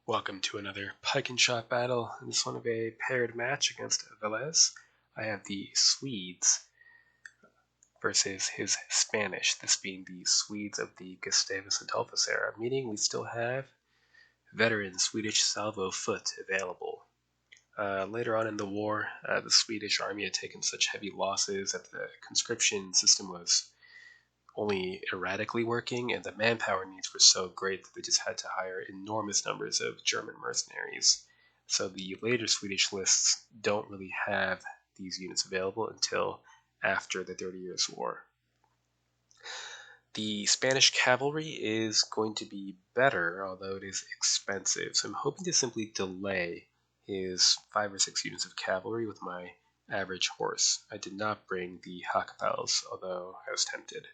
Welcome to another Pike and Shot battle. In this one of a paired match against Velez. I have the Swedes versus his Spanish, this being the Swedes of the Gustavus Adolphus era, meaning we still have veteran Swedish salvo foot available. Later on in the war, the Swedish army had taken such heavy losses that the conscription system was only erratically working, and the manpower needs were so great that they just had to hire enormous numbers of German mercenaries. So the later Swedish lists don't really have these units available until after the 30 Years' War. The Spanish cavalry is going to be better, although it is expensive, so I'm hoping to simply delay his 5 or 6 units of cavalry with my average horse. I did not bring the Hackapels, although I was tempted.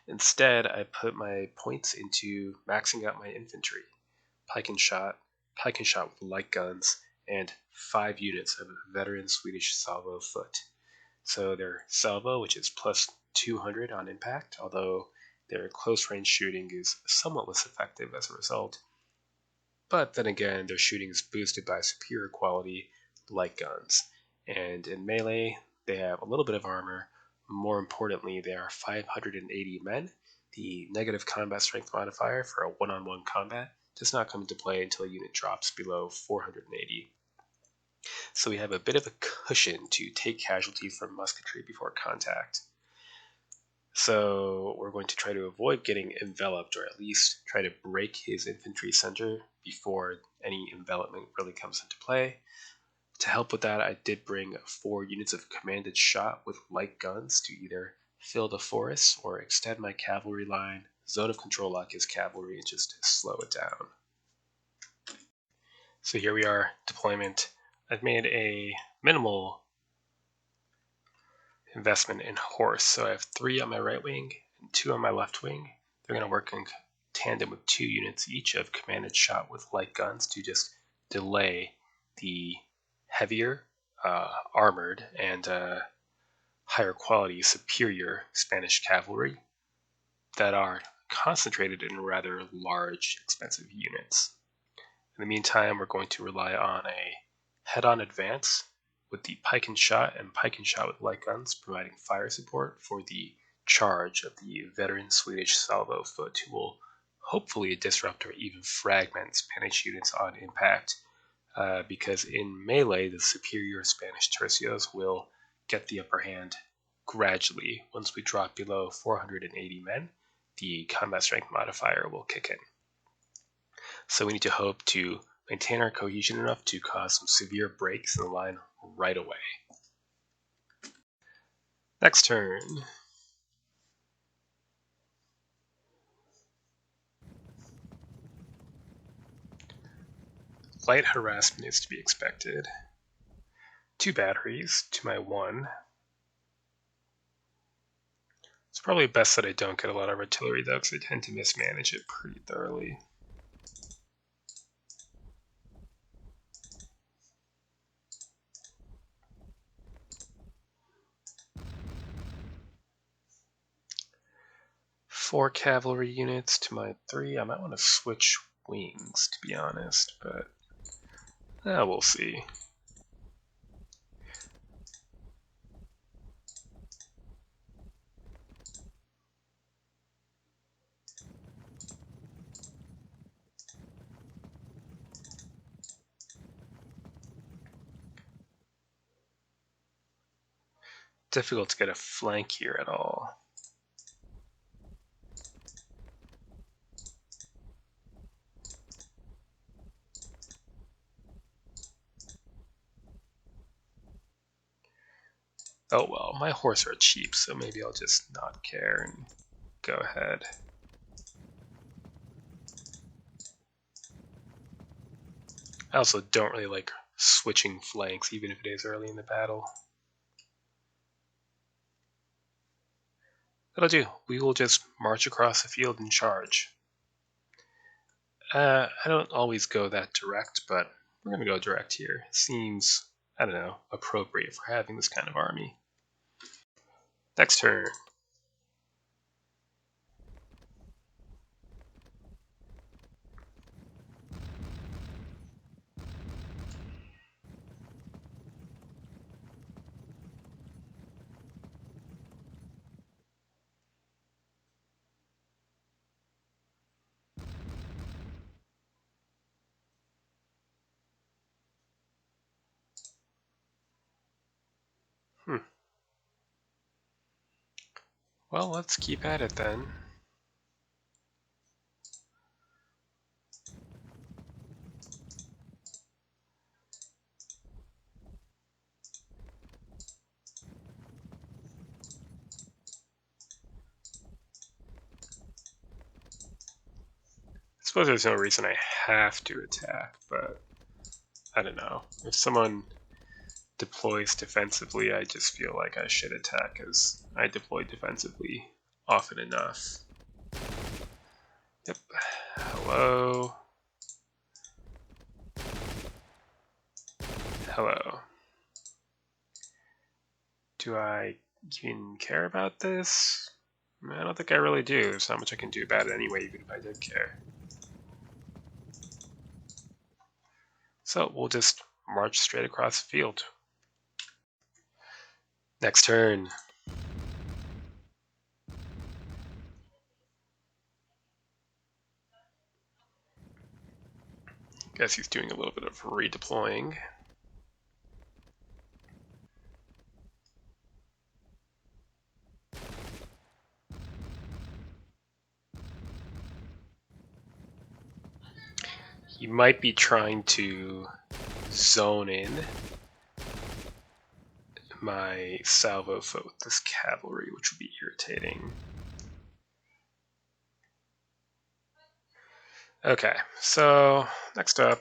Instead, I put my points into maxing out my infantry, pike and shot with light guns, and 5 units of veteran Swedish salvo foot. So their salvo, which is plus 200 on impact, although their close range shooting is somewhat less effective as a result. But then again, their shooting is boosted by superior quality light guns, and in melee, they have a little bit of armor. More importantly, they are 580 men. The negative combat strength modifier for a one-on-one combat does not come into play until a unit drops below 480. So we have a bit of a cushion to take casualties from musketry before contact. So we're going to try to avoid getting enveloped, or at least try to break his infantry center before any envelopment really comes into play. To help with that, I did bring 4 units of commanded shot with light guns to either fill the forest or extend my cavalry line, zone of control lock his cavalry, and just slow it down. So here we are, deployment. I've made a minimal investment in horse, so I have 3 on my right wing and 2 on my left wing. They're going to work in tandem with 2 units each of commanded shot with light guns to just delay the heavier, armored, and higher quality, superior Spanish cavalry that are concentrated in rather large, expensive units. In the meantime, we're going to rely on a head-on advance with the pike and shot with light guns providing fire support for the charge of the veteran Swedish salvo foot, who will hopefully disrupt or even fragment Spanish units on impact, because in melee, the superior Spanish tercios will get the upper hand gradually. Once we drop below 480 men, the combat strength modifier will kick in. So we need to hope to maintain our cohesion enough to cause some severe breaks in the line right away. Next turn. Light harassment is to be expected. 2 batteries to my 1. It's probably best that I don't get a lot of artillery though, because I tend to mismanage it pretty thoroughly. Four cavalry units to my 3. I might want to switch wings, to be honest, but we'll see. Difficult to get a flank here at all. Oh well, my horse are cheap, so maybe I'll just not care and go ahead. I also don't really like switching flanks, even if it is early in the battle. That'll do. We will just march across the field and charge. I don't always go that direct, but we're going to go direct here. Seems, I don't know, appropriate for having this kind of army. Next turn. Well, let's keep at it then. I suppose there's no reason I have to attack, but I don't know. If someone deploys defensively, I just feel like I should attack as I deploy defensively often enough. Yep. Hello. Hello. Do I even care about this? I don't think I really do. There's not much I can do about it anyway, even if I did care. So we'll just march straight across the field. Next turn. Guess he's doing a little bit of redeploying. He might be trying to zone in my salvo foot with this cavalry, which would be irritating. Okay, so next up,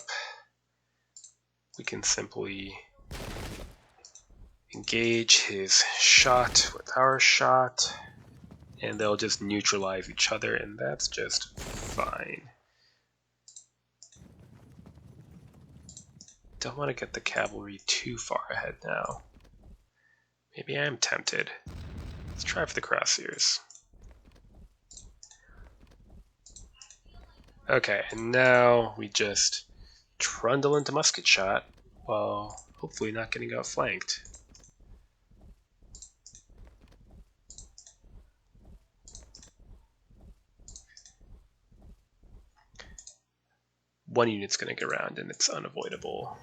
we can simply engage his shot with our shot, and they'll just neutralize each other, and that's just fine. Don't want to get the cavalry too far ahead now. Maybe I am tempted. Let's try for the crosshairs. Okay, and now we just trundle into musket shot while hopefully not getting outflanked. One unit's going to get around and it's unavoidable.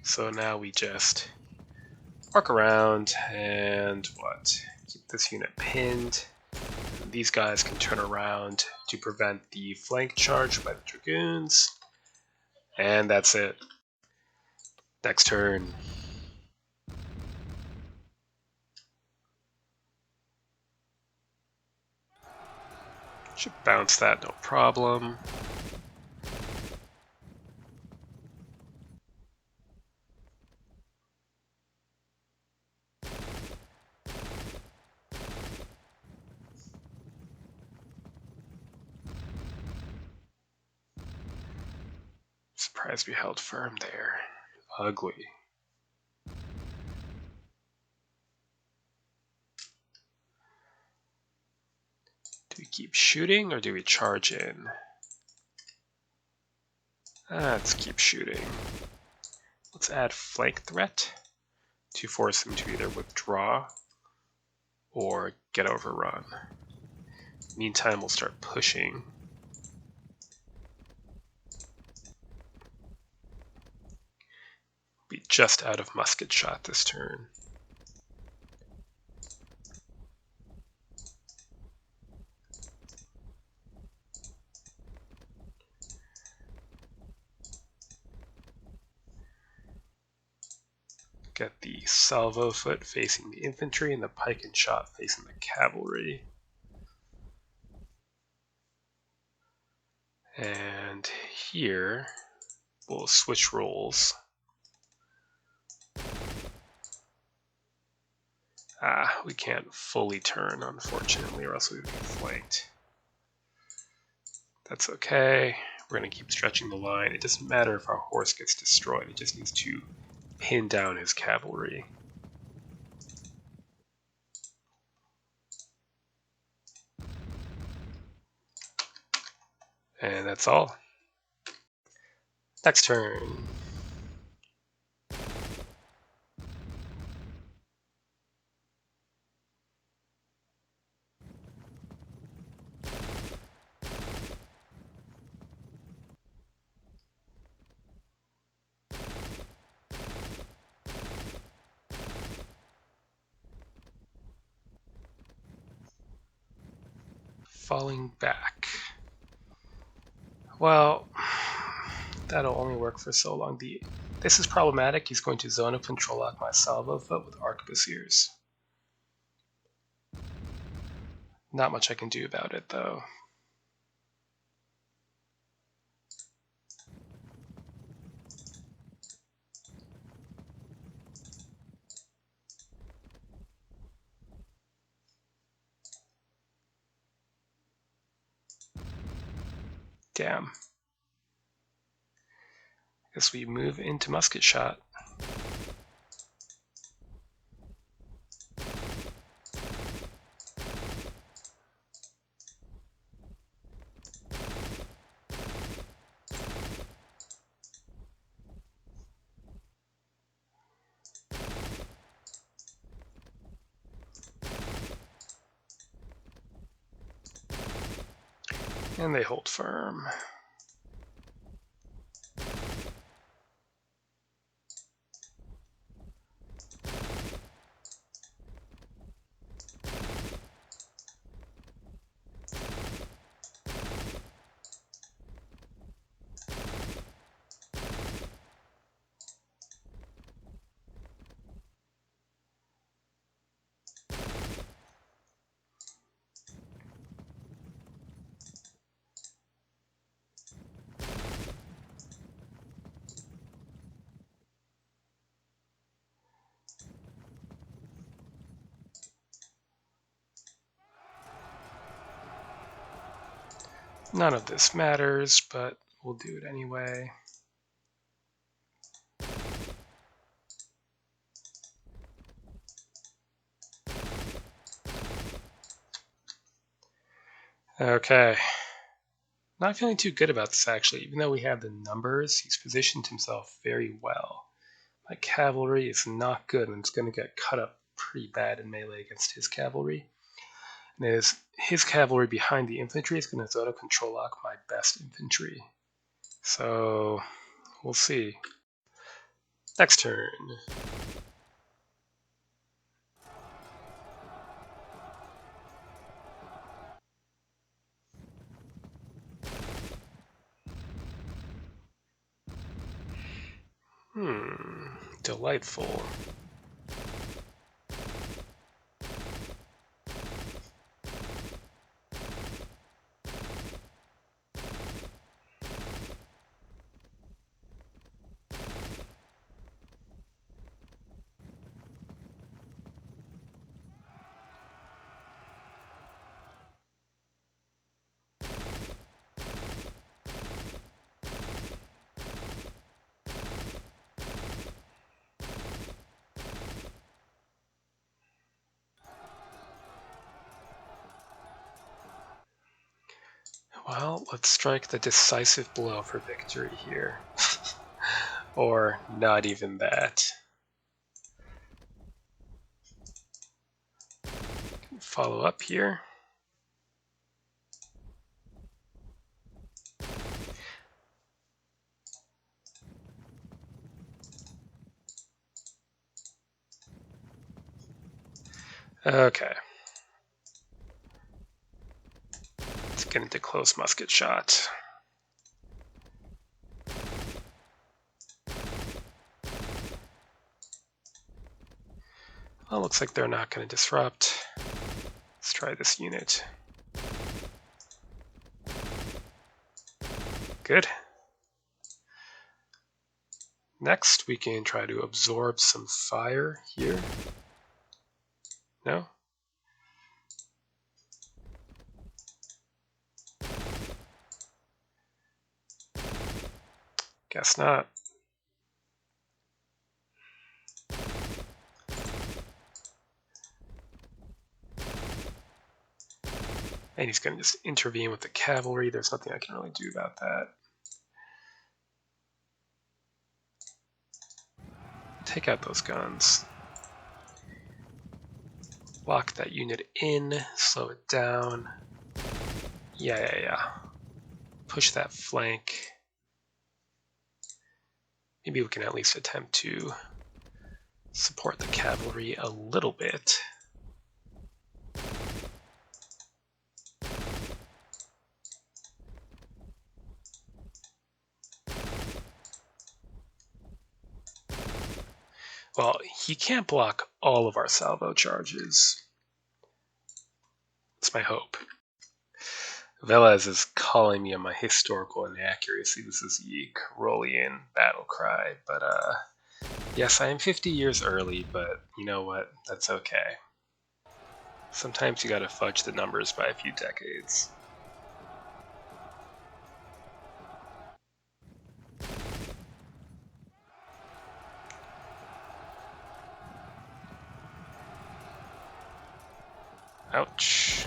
So now we just arc around and keep this unit pinned. These guys can turn around to prevent the flank charge by the dragoons. And that's it. Next turn. Should bounce that, no problem. Surprised we held firm there. Ugly. Do we keep shooting or do we charge in? Let's keep shooting. Let's add flank threat to force them to either withdraw or get overrun. Meantime, we'll start pushing. Be just out of musket shot this turn. Get the salvo foot facing the infantry and the pike and shot facing the cavalry. And here we'll switch roles. We can't fully turn, unfortunately, or else we would get flanked. That's okay. We're going to keep stretching the line. It doesn't matter if our horse gets destroyed. It just needs to pin down his cavalry. And that's all. Next turn. falling back. Well, that'll only work for so long. This is problematic. He's going to zone of control lock my salvo foot with arquebusiers. Not much I can do about it, though. Damn. Guess we move into musket shot. And they hold firm. None of this matters, but we'll do it anyway. Okay. Not feeling too good about this, actually. Even though we have the numbers, he's positioned himself very well. My cavalry is not good, and it's going to get cut up pretty bad in melee against his cavalry. And his cavalry behind the infantry is going to zone control lock my best infantry. So, we'll see. Next turn. Delightful. Well, let's strike the decisive blow for victory here. Or not even that. Follow up here. Okay. Let's get into close musket shot. Well, looks like they're not going to disrupt. Let's try this unit. Good. Next, we can try to absorb some fire here. No? Guess not. And he's going to just intervene with the cavalry. There's nothing I can really do about that. Take out those guns. Lock that unit in, slow it down. Yeah. Push that flank. Maybe we can at least attempt to support the cavalry a little bit. Well, he can't block all of our salvo charges. It's my hope. Velez is calling me on my historical inaccuracy. This is the Carolian battle cry, but yes, I am 50 years early, but you know what? That's okay. Sometimes you gotta fudge the numbers by a few decades. Ouch.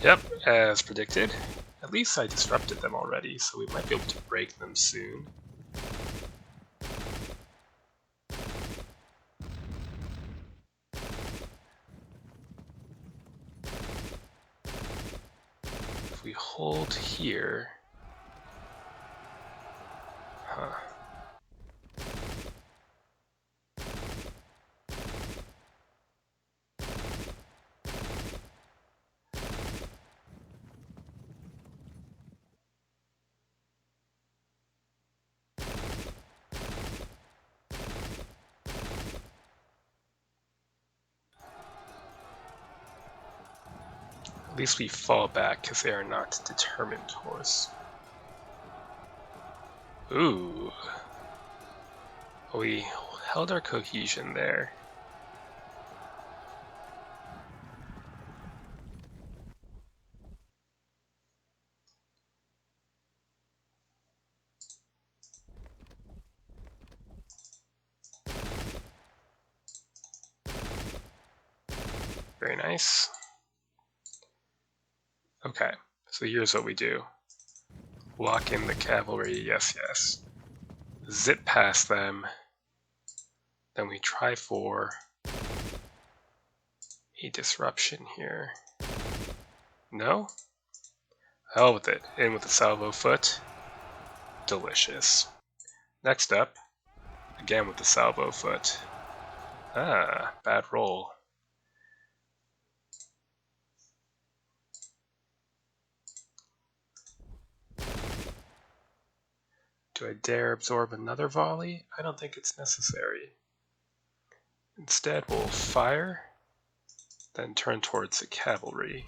Yep, as predicted. At least I disrupted them already, so we might be able to break them soon. If we hold here... Huh. At least we fall back because they are not determined horse. Ooh. We held our cohesion there. Very nice. Okay, so here's what we do. Lock in the cavalry, yes, yes. Zip past them. Then we try for a disruption here. No? Hell with it. In with the salvo foot. Delicious. Next up, again with the salvo foot. Ah, bad roll. Do I dare absorb another volley? I don't think it's necessary. Instead, we'll fire, then turn towards the cavalry.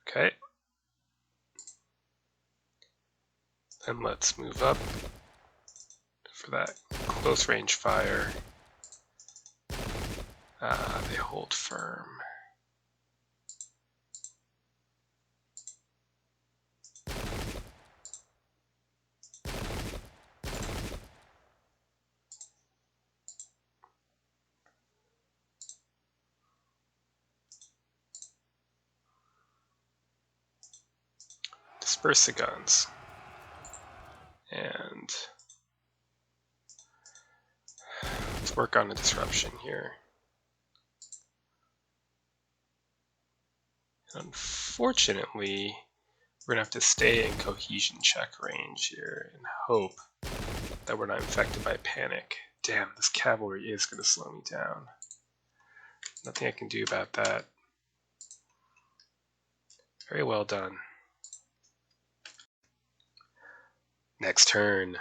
Okay. Then let's move up for that close range fire. They hold firm. Disperse the guns. And let's work on a disruption here. Unfortunately, we're going to have to stay in cohesion check range here and hope that we're not infected by panic. Damn, this cavalry is going to slow me down. Nothing I can do about that. Very well done. Next turn.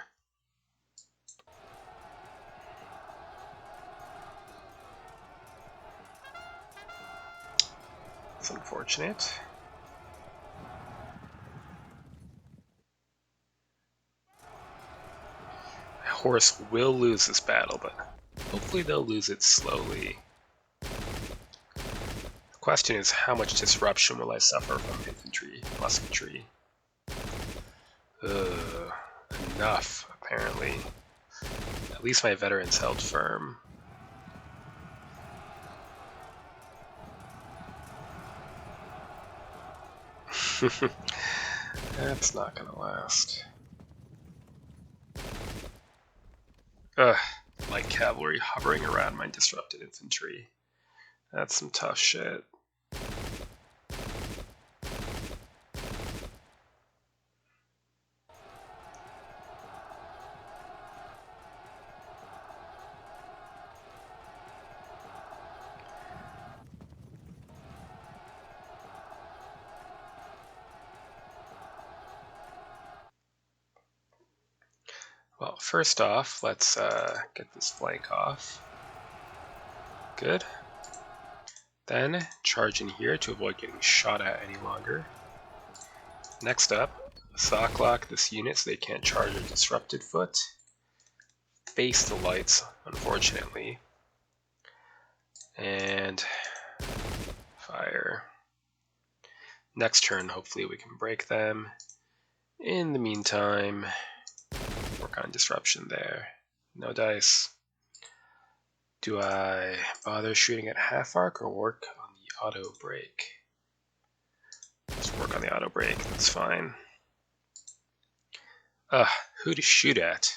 It's unfortunate. My horse will lose this battle, but hopefully they'll lose it slowly. The question is, how much disruption will I suffer from infantry, musketry? Enough, apparently. At least my veterans held firm. That's not gonna last. Light cavalry hovering around my disrupted infantry. That's some tough shit. Well, first off, let's get this flank off. Good. Then charge in here to avoid getting shot at any longer. Next up, sock lock this unit so they can't charge a disrupted foot. Face the lights, unfortunately. And fire. Next turn, hopefully we can break them. In the meantime, work on disruption there. No dice. Do I bother shooting at half arc or work on the auto break? Let's work on the auto break, that's fine. Who to shoot at?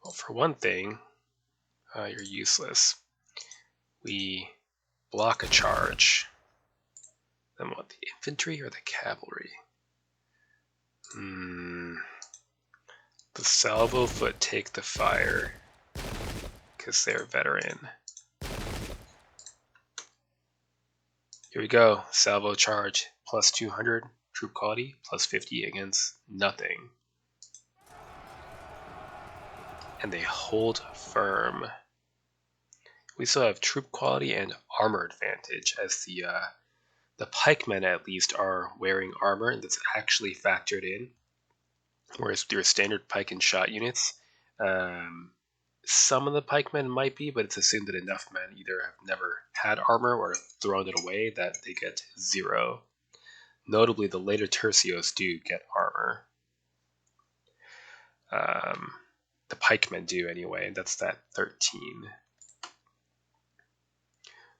Well, for one thing, you're useless. We block a charge. Then what, the infantry or the cavalry? The salvo foot take the fire because they're veteran. Here we go, salvo charge, plus 200 troop quality, plus 50 against nothing. And they hold firm. We still have troop quality and armor advantage, as the pikemen at least are wearing armor, and that's actually factored in. Whereas your standard pike and shot units, some of the pikemen might be, but it's assumed that enough men either have never had armor or have thrown it away that they get 0. Notably, the later tercios do get armor. The pikemen do anyway, and that's that 13.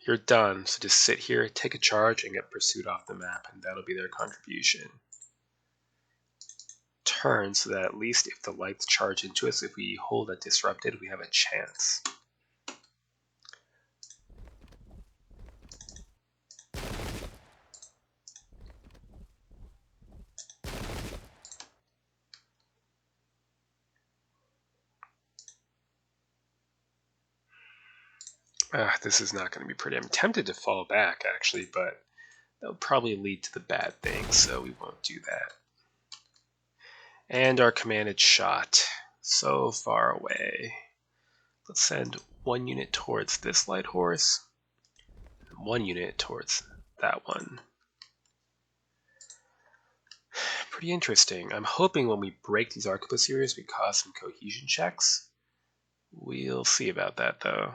You're done, so just sit here, take a charge, and get pursued off the map, and that'll be their contribution. Turn so that at least if the lights charge into us, if we hold it disrupted, we have a chance. This is not going to be pretty. I'm tempted to fall back, actually, but that'll probably lead to the bad thing, so we won't do that. And our commanded shot. So far away. Let's send 1 unit towards this light horse, and 1 unit towards that one. Pretty interesting. I'm hoping when we break these arquebusiers we cause some cohesion checks. We'll see about that, though.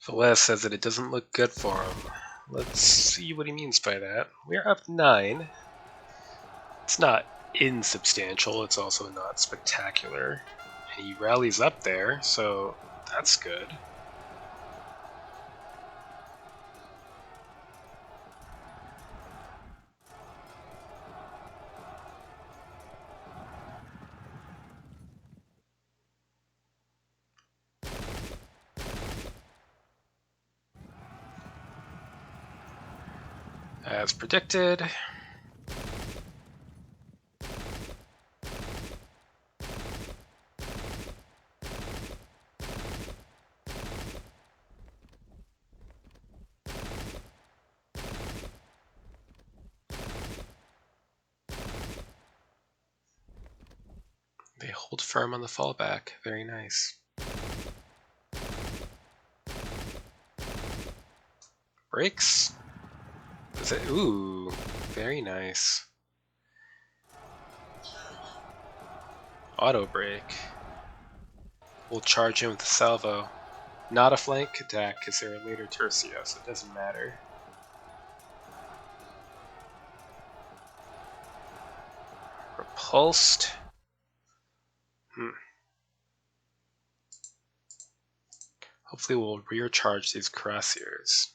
Velez says that it doesn't look good for him. Let's see what he means by that. We're up 9. It's not insubstantial, it's also not spectacular. And he rallies up there, so that's good. As predicted. They hold firm on the fallback. Very nice. Breaks. Is it? Ooh, very nice. Auto break. We'll charge him with the salvo. Not a flank attack because they're a later tercio, so it doesn't matter. Repulsed. Hopefully we'll rear charge these cuirassiers.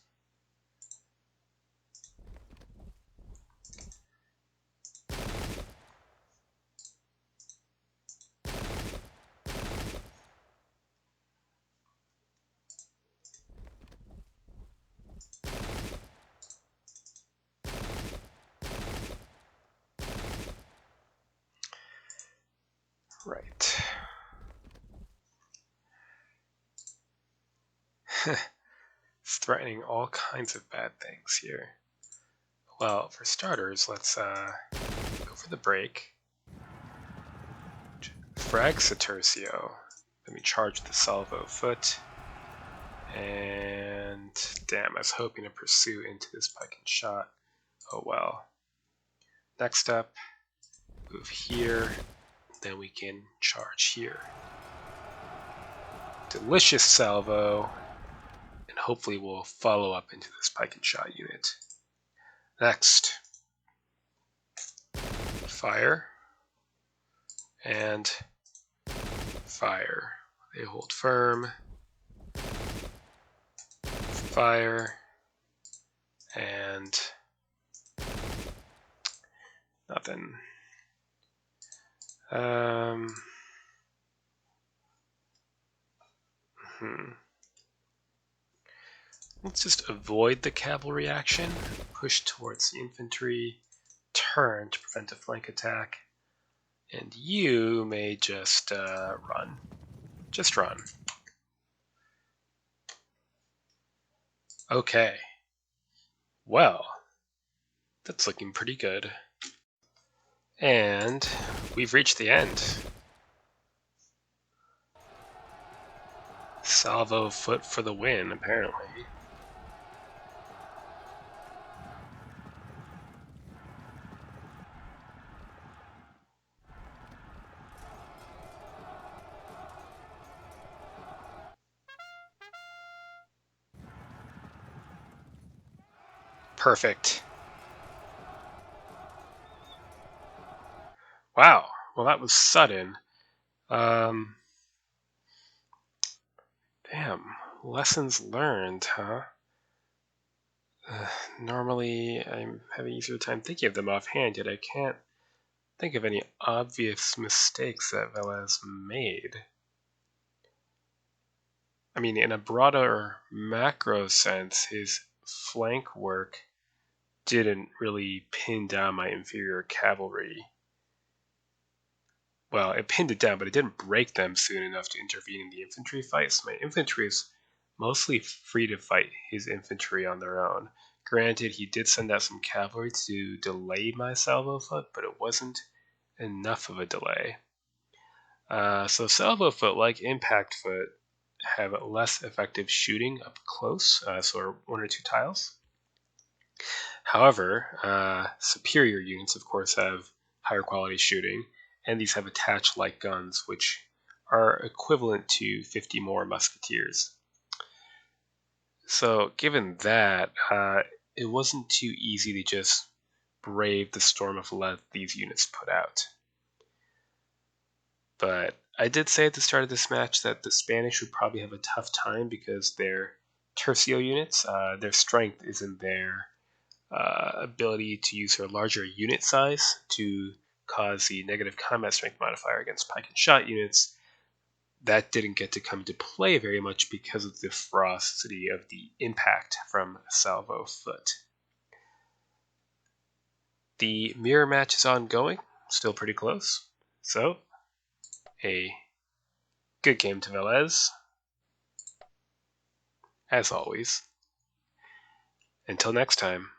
Right. It's threatening all kinds of bad things here. Well, for starters, let's go for the break. Fraxitercio. Let me charge the salvo foot. And damn, I was hoping to pursue into this pike and shot. Oh well. Next up, move here. Then we can charge here. Delicious salvo. And hopefully we'll follow up into this pike and shot unit. Next. Fire. And fire. They hold firm. Fire. And nothing. Let's just avoid the cavalry action, push towards the infantry, turn to prevent a flank attack, and you may just run. Just run. Okay. Well, that's looking pretty good. And we've reached the end. Salvo foot for the win, apparently. Perfect. Wow. Well, that was sudden. Damn. Lessons learned, huh? Normally, I'm having an easier time thinking of them offhand, yet I can't think of any obvious mistakes that Velez made. I mean, in a broader macro sense, his flank work didn't really pin down my inferior cavalry. Well, it pinned it down, but it didn't break them soon enough to intervene in the infantry fight. So my infantry is mostly free to fight his infantry on their own. Granted, he did send out some cavalry to delay my salvo foot, but it wasn't enough of a delay. So salvo foot, like impact foot, have less effective shooting up close, so 1 or 2 tiles. However, superior units, of course, have higher quality shooting, and these have attached light guns, which are equivalent to 50 more musketeers. So given that, it wasn't too easy to just brave the storm of lead these units put out. But I did say at the start of this match that the Spanish would probably have a tough time because their tercio units, their strength is in their ability to use their larger unit size to cause the negative combat strength modifier against pike and shot units. That didn't get to come to play very much because of the ferocity of the impact from salvo foot. The mirror match is ongoing, still pretty close. So, a good game to Velez, as always. Until next time.